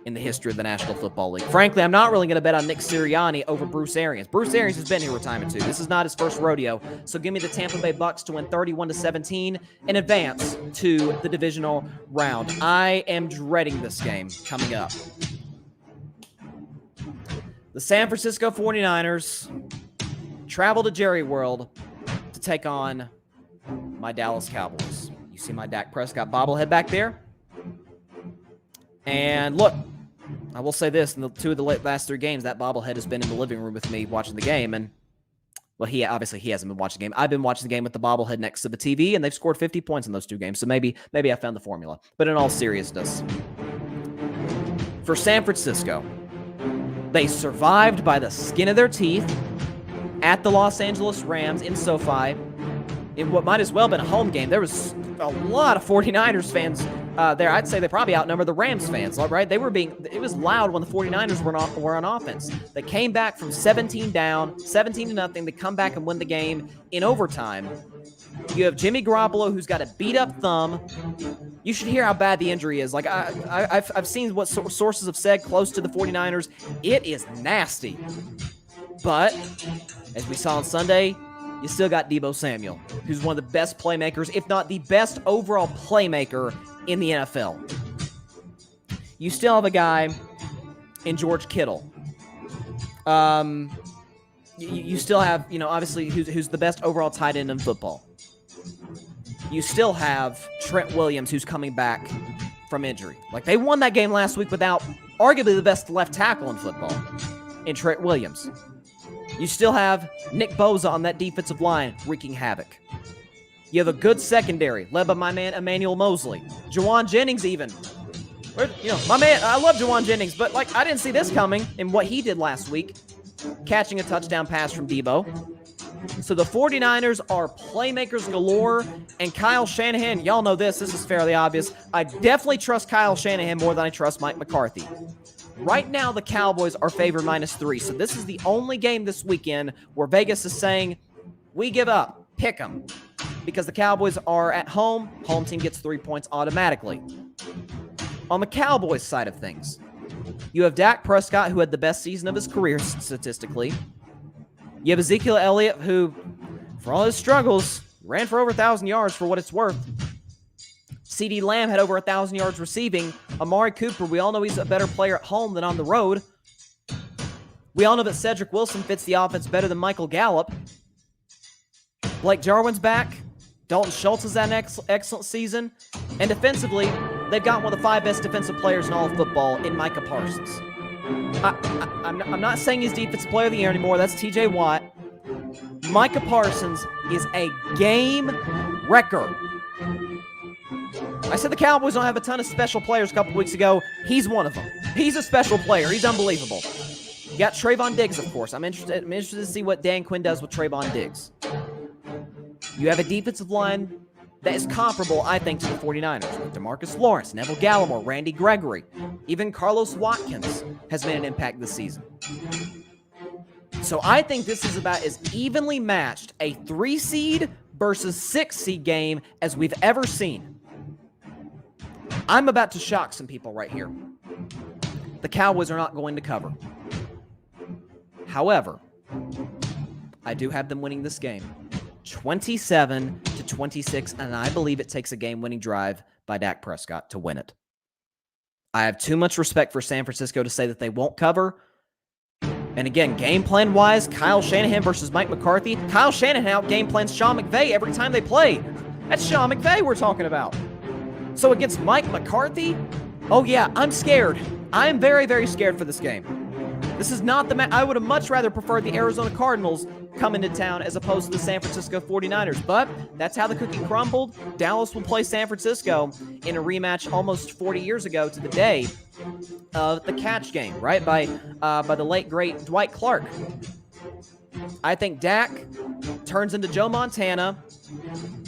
Speaker 1: in the history of the National Football League. Frankly, I'm not really going to bet on Nick Sirianni over Bruce Arians. Bruce Arians has been here a time or two. This is not his first rodeo. So give me the Tampa Bay Bucs to win 31-17 and advance to the divisional round. I am dreading this game coming up. The San Francisco 49ers travel to Jerry World to take on my Dallas Cowboys. You see my Dak Prescott bobblehead back there? And look, I will say this, in the 2 of the last 3 games, that bobblehead has been in the living room with me watching the game. And, well, he hasn't been watching the game. I've been watching the game with the bobblehead next to the TV, and they've scored 50 points in those 2 games. So maybe I found the formula. But in all seriousness, for San Francisco, they survived by the skin of their teeth at the Los Angeles Rams in SoFi in what might as well have been a home game. There was a lot of 49ers fans there. I'd say they probably outnumber the Rams fans, right? It was loud when the 49ers were on offense. They came back from 17 down, 17-0. They come back and win the game in overtime. You have Jimmy Garoppolo, who's got a beat-up thumb. You should hear how bad the injury is. Like, I've seen what sources have said close to the 49ers. It is nasty. But, as we saw on Sunday, you still got Deebo Samuel, who's one of the best playmakers, if not the best overall playmaker in the NFL. You still have a guy in George Kittle. You still have, obviously, who's the best overall tight end in football. You still have Trent Williams, who's coming back from injury. Like, they won that game last week without arguably the best left tackle in football, in Trent Williams. You still have Nick Bosa on that defensive line wreaking havoc. You have a good secondary led by my man Emmanuel Mosley. Jawan Jennings even. My man, I love Jawan Jennings, but I didn't see this coming in what he did last week, catching a touchdown pass from Deebo. So the 49ers are playmakers galore, and Kyle Shanahan, y'all know this is fairly obvious. I definitely trust Kyle Shanahan more than I trust Mike McCarthy. Right now, the Cowboys are favored -3, so this is the only game this weekend where Vegas is saying, We give up. Pick them. Because the Cowboys are at home. Home team gets 3 points automatically. On the Cowboys side of things, you have Dak Prescott, who had the best season of his career statistically. You have Ezekiel Elliott, who, for all his struggles, ran for over 1,000 yards for what it's worth. CeeDee Lamb had over 1,000 yards receiving. Amari Cooper, we all know he's a better player at home than on the road. We all know that Cedric Wilson fits the offense better than Michael Gallup. Blake Jarwin's back. Dalton Schultz has had an excellent season. And defensively, they've got one of the 5 best defensive players in all of football in Micah Parsons. I'm not saying he's defensive player of the year anymore. That's TJ Watt. Micah Parsons is a game wrecker. I said the Cowboys don't have a ton of special players a couple weeks ago. He's one of them. He's a special player. He's unbelievable. You got Trayvon Diggs, of course. I'm interested to see what Dan Quinn does with Trayvon Diggs. You have a defensive line that is comparable, I think, to the 49ers. With DeMarcus Lawrence, Neville Gallimore, Randy Gregory. Even Carlos Watkins has made an impact this season. So I think this is about as evenly matched a 3 seed versus 6 seed game as we've ever seen. I'm about to shock some people right here. The Cowboys are not going to cover. However, I do have them winning this game 27-26, and I believe it takes a game-winning drive by Dak Prescott to win it. I have too much respect for San Francisco to say that they won't cover. And again, game plan-wise, Kyle Shanahan versus Mike McCarthy. Kyle Shanahan out-game plans Sean McVay every time they play. That's Sean McVay we're talking about. So against Mike McCarthy, oh yeah, I'm scared. I'm very, very scared for this game. This is not the match. I would have much rather preferred the Arizona Cardinals come into town as opposed to the San Francisco 49ers. But that's how the cookie crumbled. Dallas will play San Francisco in a rematch almost 40 years ago to the day of the catch game, right? By the late, great Dwight Clark. I think Dak turns into Joe Montana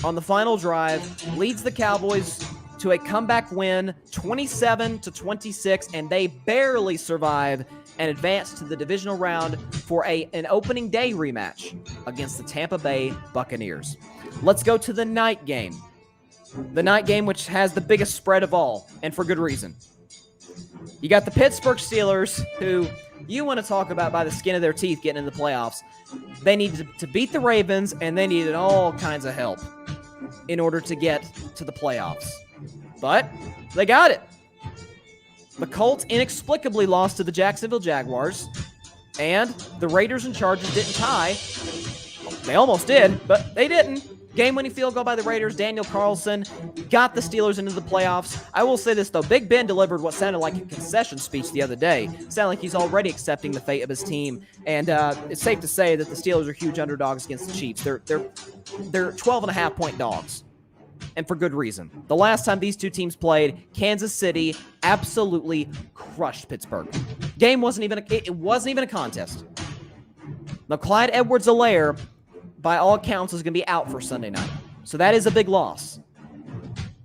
Speaker 1: on the final drive, leads the Cowboys to a comeback win, 27-26, and they barely survive and advance to the divisional round for an opening day rematch against the Tampa Bay Buccaneers. Let's go to the night game. The night game, which has the biggest spread of all, and for good reason. You got the Pittsburgh Steelers, who you want to talk about by the skin of their teeth getting into the playoffs. They needed to beat the Ravens, and they needed all kinds of help in order to get to the playoffs. But they got it. The Colts inexplicably lost to the Jacksonville Jaguars, and the Raiders and Chargers didn't tie. They almost did, but they didn't. Game-winning field goal by the Raiders. Daniel Carlson got the Steelers into the playoffs. I will say this, though. Big Ben delivered what sounded like a concession speech the other day. It sounded like he's already accepting the fate of his team. And it's safe to say that the Steelers are huge underdogs against the Chiefs. They're 12.5-point dogs. And for good reason. The last time these two teams played, Kansas City absolutely crushed Pittsburgh. Game wasn't even a contest. Now, Clyde Edwards-Helaire, by all accounts, is going to be out for Sunday night. So that is a big loss.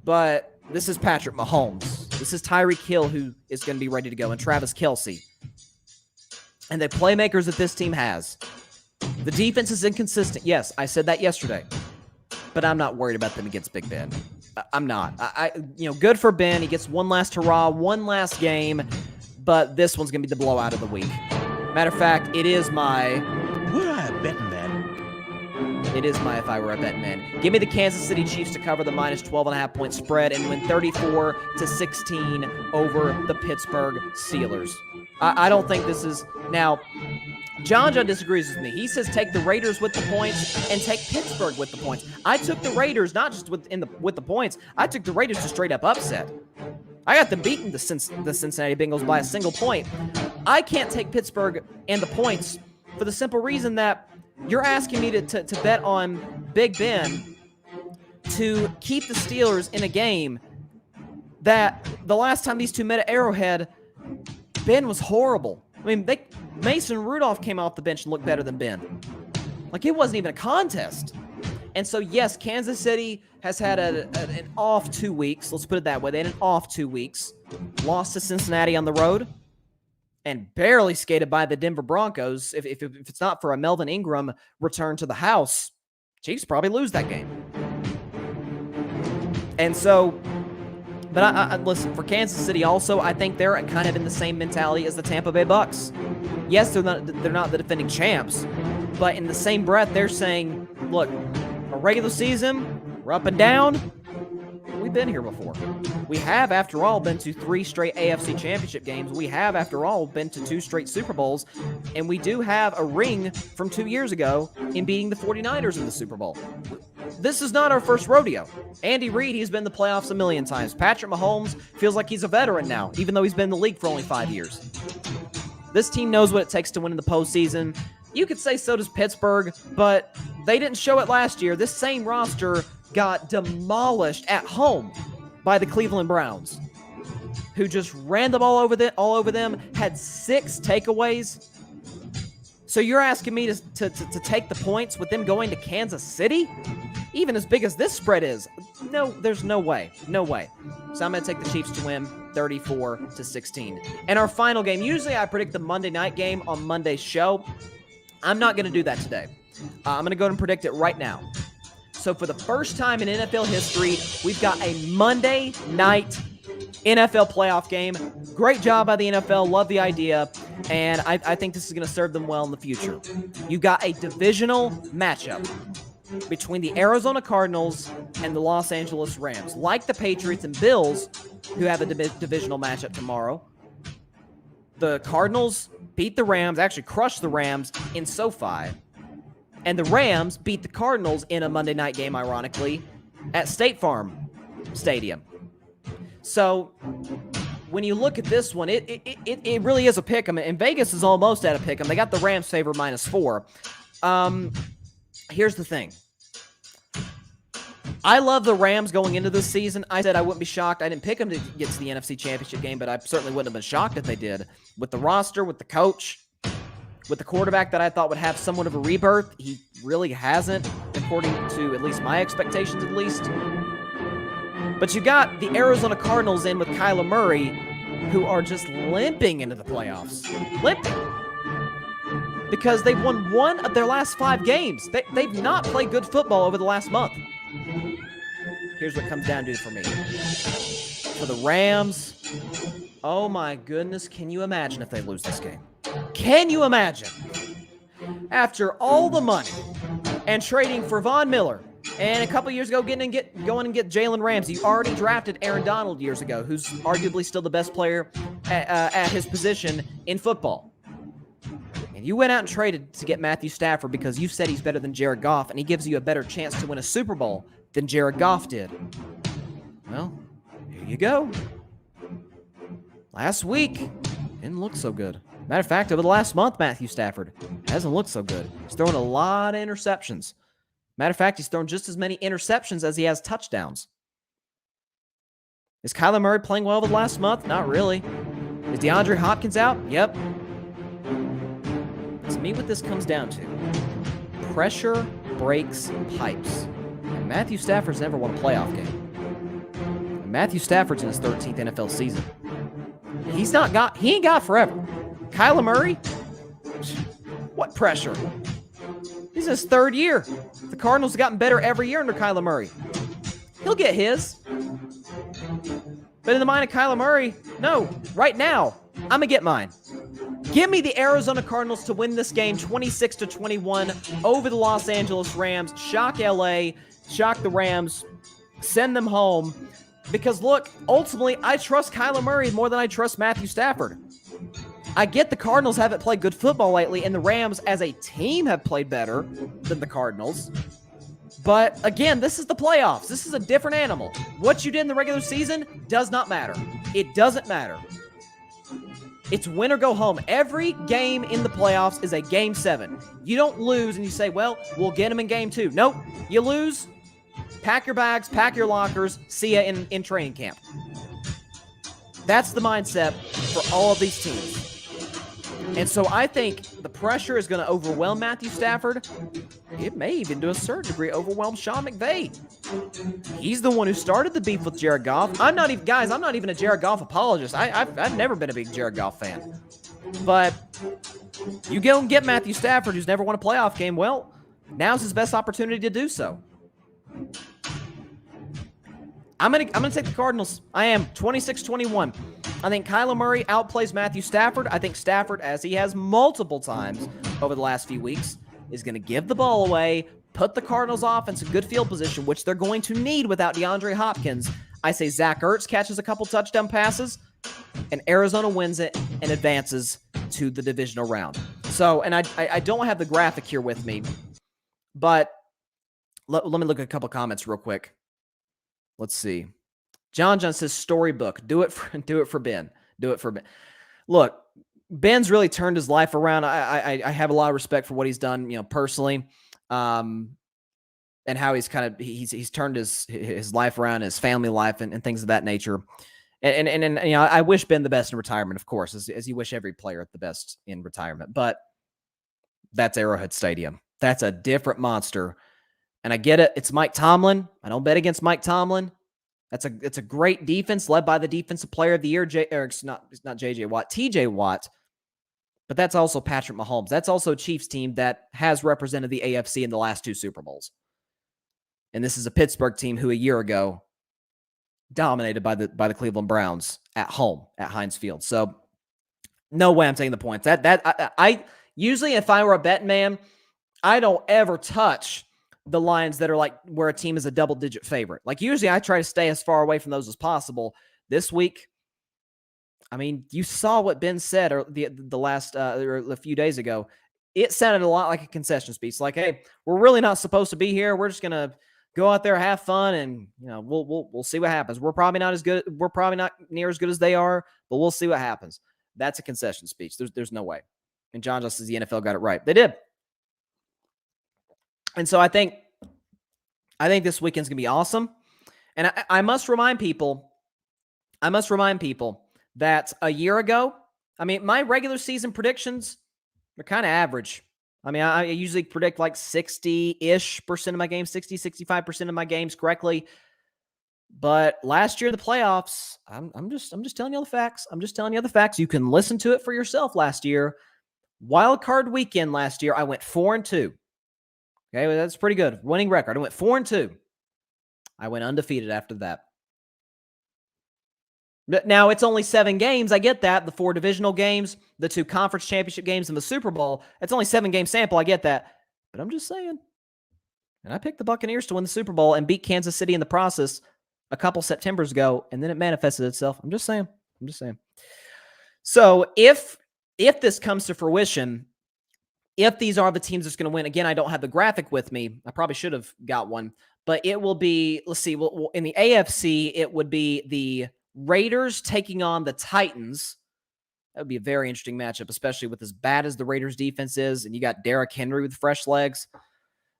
Speaker 1: But this is Patrick Mahomes. This is Tyreek Hill, who is going to be ready to go, and Travis Kelce. And the playmakers that this team has. The defense is inconsistent. Yes, I said that yesterday. But I'm not worried about them against Big Ben. I'm not. Good for Ben. He gets one last hurrah, one last game. But this one's going to be the blowout of the week. Matter of fact, it is my...
Speaker 2: Would I have Bettin Man?
Speaker 1: It is my if I were a Bettin Man. Give me the Kansas City Chiefs to cover the minus 12.5-point spread and win 34-16 over the Pittsburgh Steelers. I don't think this is... Now... John disagrees with me. He says take the Raiders with the points and take Pittsburgh with the points. I took the Raiders not just with the points. I took the Raiders to straight up upset. I got them beating the Cincinnati Bengals by a single point. I can't take Pittsburgh and the points for the simple reason that you're asking me to bet on Big Ben to keep the Steelers in a game that the last time these two met at Arrowhead, Ben was horrible. I mean, Mason Rudolph came off the bench and looked better than Ben. Like, it wasn't even a contest. And so, yes, Kansas City has had an off 2 weeks. Let's put it that way. They had an off 2 weeks. Lost to Cincinnati on the road. And barely skated by the Denver Broncos. If it's not for a Melvin Ingram return to the house, Chiefs probably lose that game. And so, but I listen, for Kansas City also, I think they're kind of in the same mentality as the Tampa Bay Bucks. Yes, they're not the defending champs, but in the same breath, they're saying, look, a regular season, we're up and down. We've been here before. We have, after all, been to 3 straight AFC championship games. We have, after all, been to 2 straight Super Bowls. And we do have a ring from 2 years ago in beating the 49ers in the Super Bowl. This is not our first rodeo. Andy Reid, he's been in the playoffs a million times. Patrick Mahomes feels like he's a veteran now, even though he's been in the league for only 5 years. This team knows what it takes to win in the postseason. You could say so does Pittsburgh, but they didn't show it last year. This same roster got demolished at home by the Cleveland Browns, who just ran them all over them, had 6 takeaways. So you're asking me to take the points with them going to Kansas City? Even as big as this spread is? No, there's no way. No way. So I'm going to take the Chiefs to win 34-16. And our final game, usually I predict the Monday night game on Monday's show. I'm not going to do that today. I'm going to go ahead and predict it right now. So for the first time in NFL history, we've got a Monday night NFL playoff game. Great job by the NFL. Love the idea. And I think this is going to serve them well in the future. You got a divisional matchup between the Arizona Cardinals and the Los Angeles Rams. Like the Patriots and Bills, who have a divisional matchup tomorrow, the Cardinals beat the Rams, actually crushed the Rams in SoFi. And the Rams beat the Cardinals in a Monday night game, ironically, at State Farm Stadium. So when you look at this one, it really is a pick 'em. And Vegas is almost at a pick 'em. They got the Rams favor -4. Here's the thing. I love the Rams going into this season. I said I wouldn't be shocked. I didn't pick them to get to the NFC Championship game, but I certainly wouldn't have been shocked if they did. With the roster, with the coach, with the quarterback that I thought would have somewhat of a rebirth, he really hasn't, according to at least my expectations at least. But you got the Arizona Cardinals in with Kyler Murray, who are just limping into the playoffs. Limping. Because they've won 1 of their last 5 games. They've not played good football over the last month. Here's what comes down to it for me. For the Rams, oh my goodness, can you imagine if they lose this game? Can you imagine? After all the money and trading for Von Miller, and a couple years ago going and get Jalen Ramsey, you already drafted Aaron Donald years ago, who's arguably still the best player at his position in football. And you went out and traded to get Matthew Stafford because you said he's better than Jared Goff, and he gives you a better chance to win a Super Bowl than Jared Goff did. Well, here you go. Last week, didn't look so good. Matter of fact, over the last month, Matthew Stafford hasn't looked so good. He's throwing a lot of interceptions. Matter of fact, he's thrown just as many interceptions as he has touchdowns. Is Kyler Murray playing well over the last month? Not really. Is DeAndre Hopkins out? Yep. To me, what this comes down to, pressure breaks pipes. And Matthew Stafford's never won a playoff game. And Matthew Stafford's in his 13th NFL season. He ain't got forever. Kyler Murray? What pressure? He's in his 3rd year. The Cardinals have gotten better every year under Kyler Murray. He'll get his. But in the mind of Kyler Murray, no. Right now, I'm going to get mine. Give me the Arizona Cardinals to win this game 26-21 over the Los Angeles Rams. Shock LA. Shock the Rams. Send them home. Because, look, ultimately, I trust Kyler Murray more than I trust Matthew Stafford. I get the Cardinals haven't played good football lately, and the Rams as a team have played better than the Cardinals. But, again, this is the playoffs. This is a different animal. What you did in the regular season does not matter. It doesn't matter. It's win or go home. Every game in the playoffs is a Game 7. You don't lose and you say, well, we'll get them in Game 2. Nope. You lose, pack your bags, pack your lockers, see ya in training camp. That's the mindset for all of these teams. And so I think the pressure is going to overwhelm Matthew Stafford. It may even, to a certain degree, overwhelm Sean McVay. He's the one who started the beef with Jared Goff. I'm not even a Jared Goff apologist. I've never been a big Jared Goff fan. But you go and get Matthew Stafford, who's never won a playoff game. Well, Now's his best opportunity to do so. I'm gonna take the Cardinals. I am 26-21. I think Kyler Murray outplays Matthew Stafford. I think Stafford, as he has multiple times over the last few weeks, is going to give the ball away, put the Cardinals offense in good field position, which they're going to need without DeAndre Hopkins. I say Zach Ertz catches a couple touchdown passes, and Arizona wins it and advances to the divisional round. So, and I don't have the graphic here with me, but let me look at a couple comments real quick. Let's see. John says storybook. Do it for Ben. Do it for Ben. Look, Ben's really turned his life around. I have a lot of respect for what he's done, personally, and how he's kind of he's turned his life around, his family life, and things of that nature. And I wish Ben the best in retirement, of course, as you wish every player the best in retirement. But that's Arrowhead Stadium. That's a different monster. And I get it. It's Mike Tomlin. I don't bet against Mike Tomlin. It's a great defense led by the defensive player of the year. It's not JJ Watt, TJ Watt. But that's also Patrick Mahomes. That's also a Chiefs team that has represented the AFC in the last 2 Super Bowls. And this is a Pittsburgh team who a year ago dominated by the Cleveland Browns at home at Heinz Field. So no way I'm taking the points. I usually, if I were a betting man, I don't ever touch the lines that are like where a team is a double-digit favorite. Like usually I try to stay as far away from those as possible. This week, I mean, you saw what Ben said or the last or a few days ago. It sounded a lot like a concession speech. Like, hey, we're really not supposed to be here. We're just gonna go out there, have fun, and we'll see what happens. We're probably not as good. We're probably not near as good as they are, but we'll see what happens. That's a concession speech. There's no way. And John just says the NFL got it right. They did. And so I think this weekend's going to be awesome. And I must remind people that a year ago, I mean, my regular season predictions are kind of average. I mean, I usually predict like 60-ish% of my games, 65% of my games correctly. But last year, the playoffs, I'm just telling you all the facts. I'm just telling you the facts. You can listen to it for yourself last year. Wild card weekend last year, I went 4-2. Okay, well, that's pretty good. Winning record. I went 4-2. I went undefeated after that. Now, it's only 7 games. I get that. The 4 divisional games, the 2 conference championship games, and the Super Bowl. It's only 7-game sample. I get that. But I'm just saying. And I picked the Buccaneers to win the Super Bowl and beat Kansas City in the process a couple Septembers ago, and then it manifested itself. I'm just saying. So if this comes to fruition, if these are the teams that's going to win, again, I don't have the graphic with me. I probably should have got one. But it will be, let's see, in the AFC, it would be the Raiders taking on the Titans. That would be a very interesting matchup, especially with as bad as the Raiders defense is, and you got Derrick Henry with fresh legs.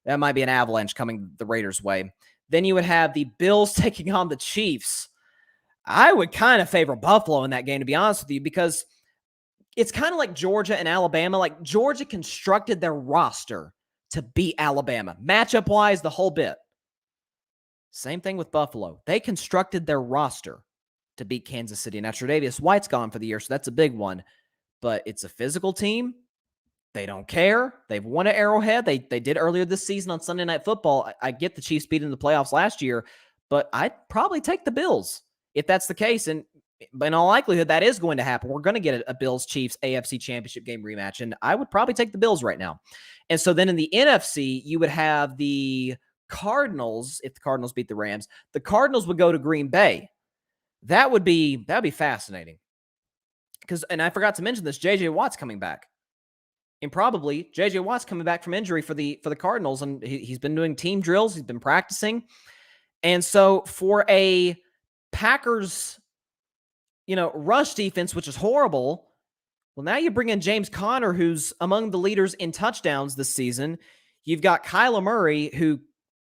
Speaker 1: That might be an avalanche coming the Raiders' way. Then you would have the Bills taking on the Chiefs. I would kind of favor Buffalo in that game, to be honest with you, because it's kind of like Georgia and Alabama. Like Georgia constructed their roster to beat Alabama. Matchup-wise, the whole bit. Same thing with Buffalo. They constructed their roster to beat Kansas City. Now, Tre'Davious White's gone for the year, so that's a big one. But it's a physical team. They don't care. They've won at Arrowhead. They did earlier this season on Sunday Night Football. I get the Chiefs beating the playoffs last year, but I'd probably take the Bills if that's the case. And in all likelihood, that is going to happen. We're going to get a Bills-Chiefs AFC Championship game rematch, and I would probably take the Bills right now. And so then in the NFC, you would have the Cardinals. If the Cardinals beat the Rams, the Cardinals would go to Green Bay. That would be fascinating. And I forgot to mention this, J.J. Watt's coming back. And probably J.J. Watt's coming back from injury for the Cardinals, and he's been doing team drills. He's been practicing. And so for a Packers rush defense, which is horrible. Well, now you bring in James Conner, who's among the leaders in touchdowns this season. You've got Kyler Murray, who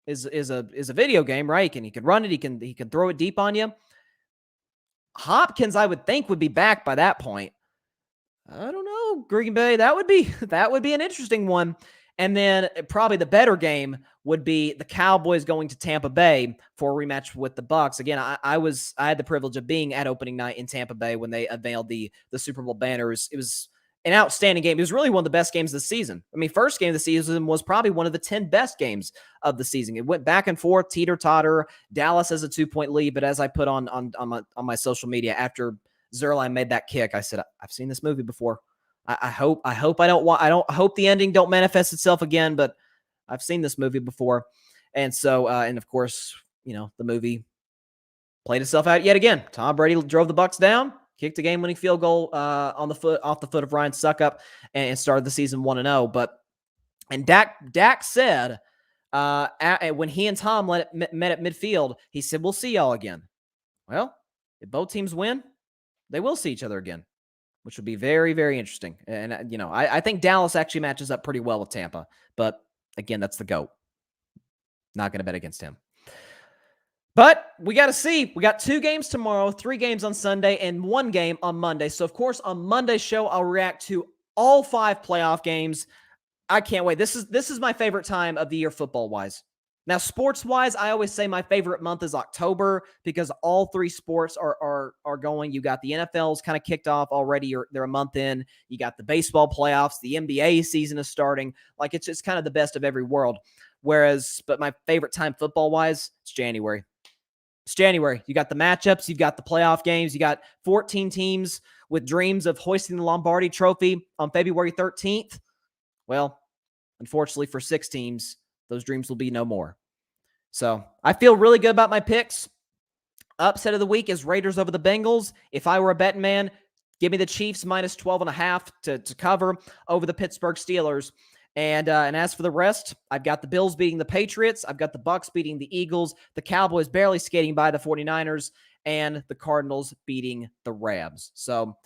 Speaker 1: is a video game, right? He can run it. He can throw it deep on you. Hopkins, I would think, would be back by that point. I don't know, Green Bay. That would be an interesting one. And then probably the better game would be the Cowboys going to Tampa Bay for a rematch with the Bucs. Again, I had the privilege of being at opening night in Tampa Bay when they unveiled the Super Bowl banners. It was an outstanding game. It was really one of the best games of the season. I mean, first game of the season was probably one of the 10 best games of the season. It went back and forth, teeter-totter. Dallas has a 2-point lead, but as I put on my social media after Zerline made that kick, I said, I've seen this movie before. I hope the ending don't manifest itself again, but I've seen this movie before. And so, and of course, the movie played itself out yet again. Tom Brady drove the Bucs down, kicked a game-winning field goal off the foot of Ryan Suckup, and started the season 1-0. And Dak said when he and Tom met at midfield, he said, "We'll see y'all again." Well, if both teams win, they will see each other again, which would be very, very interesting. And I think Dallas actually matches up pretty well with Tampa, but again, that's the GOAT. Not going to bet against him. But we got to see. We got 2 games tomorrow, 3 games on Sunday, and 1 game on Monday. So, of course, on Monday's show, I'll react to all 5 playoff games. I can't wait. This is my favorite time of the year football-wise. Now, sports-wise, I always say my favorite month is October because all 3 sports are going. You got the NFL's kind of kicked off already. They're a month in. You got the baseball playoffs. The NBA season is starting. Like, it's just kind of the best of every world. But my favorite time football-wise, it's January. It's January. You got the matchups. You've got the playoff games. You got 14 teams with dreams of hoisting the Lombardi Trophy on February 13th. Well, unfortunately for 6 teams, those dreams will be no more. So I feel really good about my picks. Upset of the week is Raiders over the Bengals. If I were a betting man, give me the Chiefs minus 12.5 to cover over the Pittsburgh Steelers. And as for the rest, I've got the Bills beating the Patriots. I've got the Bucs beating the Eagles, the Cowboys barely skating by the 49ers, and the Cardinals beating the Rams. So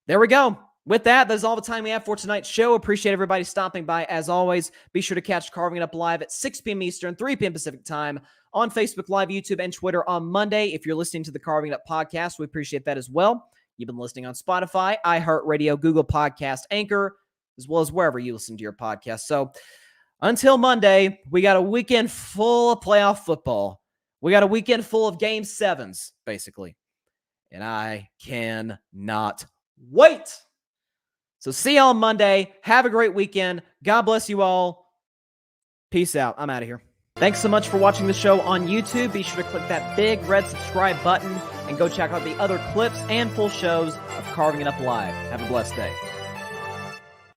Speaker 1: there we go. With that, that's all the time we have for tonight's show. Appreciate everybody stopping by. As always, be sure to catch Carving It Up live at 6 p.m. Eastern, 3 p.m. Pacific time on Facebook Live, YouTube, and Twitter on Monday. If you're listening to the Carving It Up podcast, we appreciate that as well. You've been listening on Spotify, iHeartRadio, Google Podcast, Anchor, as well as wherever you listen to your podcast. So until Monday, we got a weekend full of playoff football. We got a weekend full of game 7s, basically. And I cannot wait. So see you on Monday. Have a great weekend. God bless you all. Peace out. I'm out of here. Thanks so much for watching the show on YouTube. Be sure to click that big red subscribe button and go check out the other clips and full shows of Carving It Up Live. Have a blessed day.